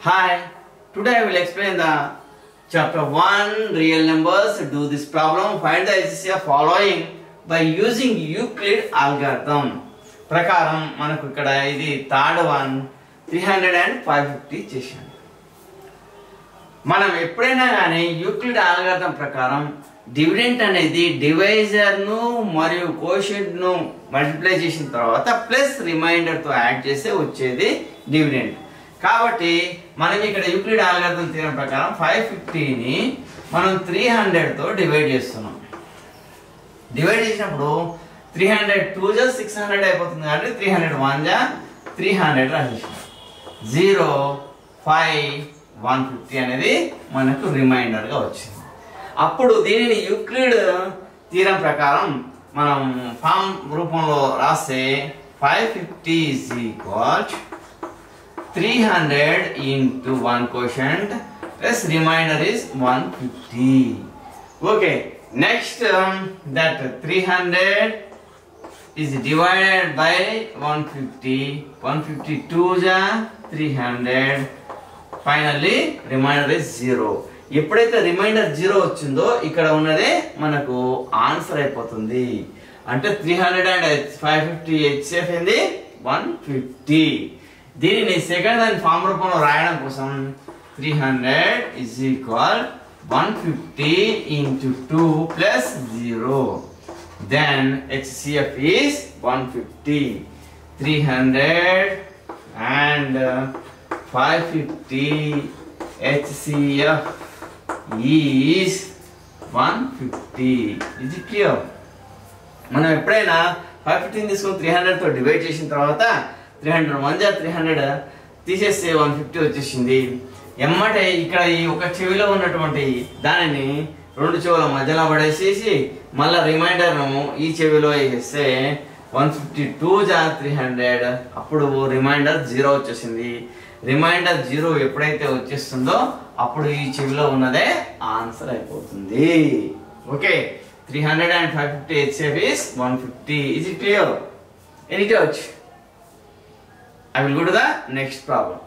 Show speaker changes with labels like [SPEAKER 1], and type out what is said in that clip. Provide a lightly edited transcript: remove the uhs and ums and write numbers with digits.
[SPEAKER 1] Hi, today I will explain the chapter 1 real numbers. Do this problem. Find the HCF following by using Euclid algorithm. ప్రకారం మనకు ఇక్కడ ఇది third one 300 and 550 చేశాను. మనం ఎప్పుడైనా కానీ యూక్లిడ్ ఆల్గారిథం ప్రకారం డివిడెంట్ అనేది డివైజర్ ను మరియు కోషెంట్ ను మల్టిప్లై చేసిన తర్వాత ప్లస్ రిమైండర్ తో యాడ్ చేస్తే వచ్చేది డివిడెంట్. కాబట్టి మనం ఇక్కడ యూక్లిడ్ ఆల్గారిథం థియరం ప్రకారం 550 ని మనం 300 తో డివైడ్ చేస్తున్నాం. డివైడ్ చేసినప్పుడు 300 2 జా 600 అయిపోతుంది కాబట్టి 300 1 జా 300 రాసేసాం. 0 5 150 అనేది మనకు రిమైండర్ గా వచ్చింది. అప్పుడు దీనిని యూక్లిడ్ థియరం ప్రకారం మనం ఫామ్ రూపంలో రాస్తే 550 is equal 300 into 1 quotient plus remainder is 150. Okay, next that 300 is divided by 150. 150 2 ja 300. Finally remainder is 0. ఎప్పుడైతే రిమైండర్ 0 వచ్చిందో ఇక్కడ ఉన్నదే మనకు ఆన్సర్ అయిపోతుంది. అంటే 300 and 550 HCF ఏంది 150. దీనిని సెకండ్ దాని ఫామ్ రూపంలో రాయడం కోసం 300 is equal 150 into 2 plus 0. Then HCF is 150. 300 and 550 HCF is 150. Is it clear? మనం ఎప్పుడైనా 550 తీసుకొని 300 తో డివైడ్ చేసిన తర్వాత 300 1 జా 300 తీసేస్తే 150 వచ్చేసింది. ఎమ్మటే ఇక్కడ ఈ ఒక చెవిలో ఉన్నటువంటి దానిని రెండు చెవుల మధ్యలో పడేసేసి మళ్ళీ రిమైండర్ ను ఈ చెవిలో వేస్తే 152 జా 300. అప్పుడు రిమైండర్ 0 వచ్చేసింది. రిమైండర్ 0 ఎప్పుడైతే వచ్చేస్తుందో అప్పుడు ఈ చెవిలో ఉన్నదే ఆన్సర్ అయిపోతుంది. Okay, 300 and 550 HCF is 150. Is it clear? Any doubt? I will go to the next problem.